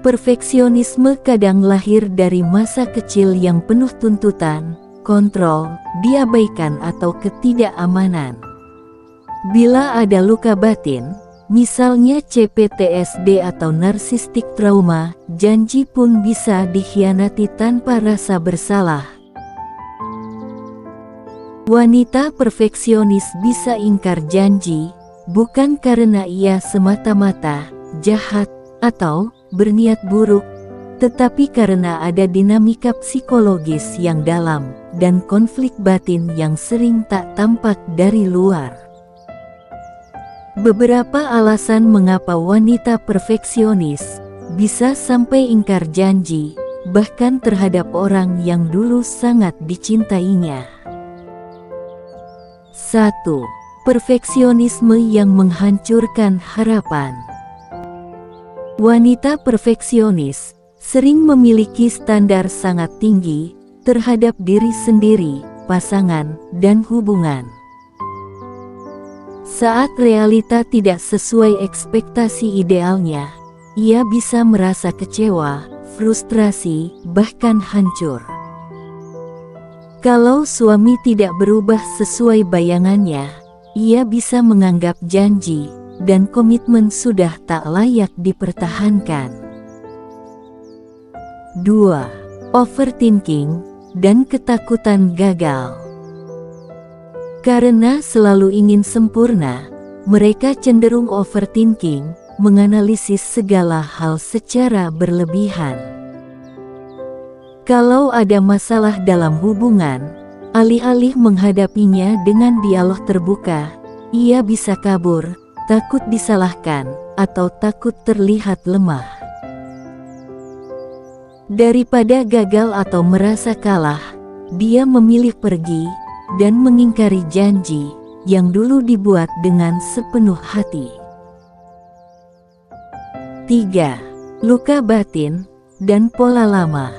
Perfeksionisme kadang lahir dari masa kecil yang penuh tuntutan, kontrol, diabaikan atau ketidakamanan. Bila ada luka batin, misalnya CPTSD atau narsistik trauma, janji pun bisa dikhianati tanpa rasa bersalah. Wanita perfeksionis bisa ingkar janji, bukan karena ia semata-mata jahat atau berniat buruk, tetapi karena ada dinamika psikologis yang dalam dan konflik batin yang sering tak tampak dari luar. Beberapa alasan mengapa wanita perfeksionis bisa sampai ingkar janji, bahkan terhadap orang yang dulu sangat dicintainya. 1. Perfeksionisme yang menghancurkan harapan. Wanita perfeksionis sering memiliki standar sangat tinggi terhadap diri sendiri, pasangan, dan hubungan. Saat realita tidak sesuai ekspektasi idealnya, ia bisa merasa kecewa, frustrasi, bahkan hancur. Kalau suami tidak berubah sesuai bayangannya, ia bisa menganggap janji dan komitmen sudah tak layak dipertahankan. 2. Overthinking dan ketakutan gagal. Karena selalu ingin sempurna, mereka cenderung overthinking, menganalisis segala hal secara berlebihan. Kalau ada masalah dalam hubungan, alih-alih menghadapinya dengan dialog terbuka, ia bisa kabur, takut disalahkan, atau takut terlihat lemah. Daripada gagal atau merasa kalah, dia memilih pergi dan mengingkari janji yang dulu dibuat dengan sepenuh hati. 3. Luka batin dan pola lama.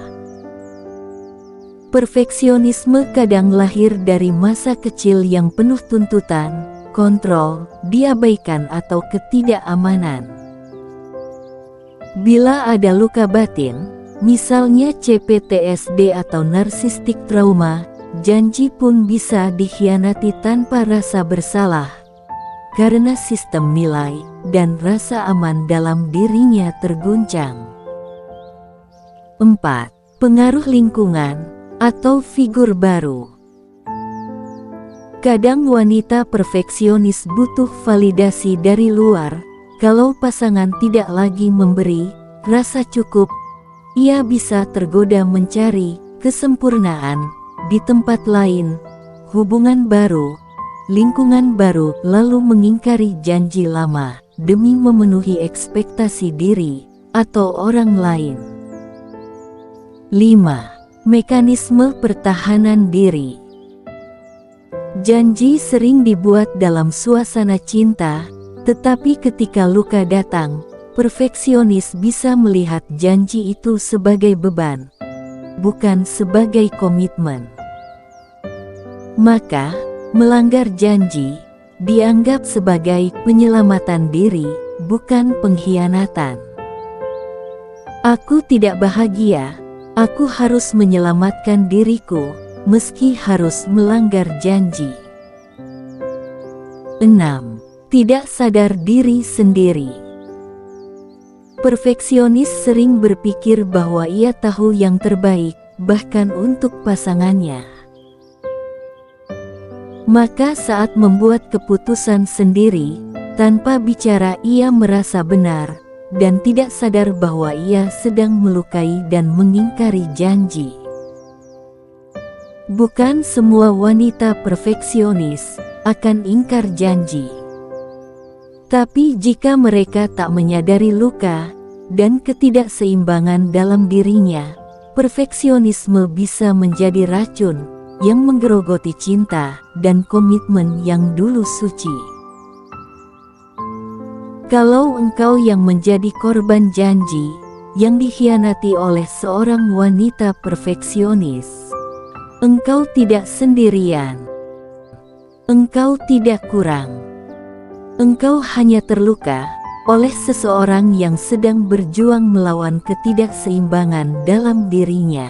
Perfeksionisme kadang lahir dari masa kecil yang penuh tuntutan, kontrol, diabaikan atau ketidakamanan. Bila ada luka batin, misalnya CPTSD atau narsistik trauma, janji pun bisa dikhianati tanpa rasa bersalah, karena sistem nilai dan rasa aman dalam dirinya terguncang. 4. Pengaruh lingkungan atau figur baru. Kadang wanita perfeksionis butuh validasi dari luar. Kalau pasangan tidak lagi memberi rasa cukup, ia bisa tergoda mencari kesempurnaan di tempat lain, hubungan baru, lingkungan baru, lalu mengingkari janji lama demi memenuhi ekspektasi diri atau orang lain. 5. Mekanisme pertahanan diri. Janji sering dibuat dalam suasana cinta, tetapi ketika luka datang, perfeksionis bisa melihat janji itu sebagai beban, bukan sebagai komitmen. Maka, melanggar janji dianggap sebagai penyelamatan diri, bukan pengkhianatan. Aku tidak bahagia. Aku harus menyelamatkan diriku, meski harus melanggar janji. 6. Tidak sadar diri sendiri. Perfeksionis sering berpikir bahwa ia tahu yang terbaik, bahkan untuk pasangannya. Maka saat membuat keputusan sendiri, tanpa bicara ia merasa benar, dan tidak sadar bahwa ia sedang melukai dan mengingkari janji. Bukan semua wanita perfeksionis akan ingkar janji. Tapi jika mereka tak menyadari luka dan ketidakseimbangan dalam dirinya, perfeksionisme bisa menjadi racun yang menggerogoti cinta dan komitmen yang dulu suci. Kalau engkau yang menjadi korban janji yang dikhianati oleh seorang wanita perfeksionis, engkau tidak sendirian. Engkau tidak kurang. Engkau hanya terluka oleh seseorang yang sedang berjuang melawan ketidakseimbangan dalam dirinya.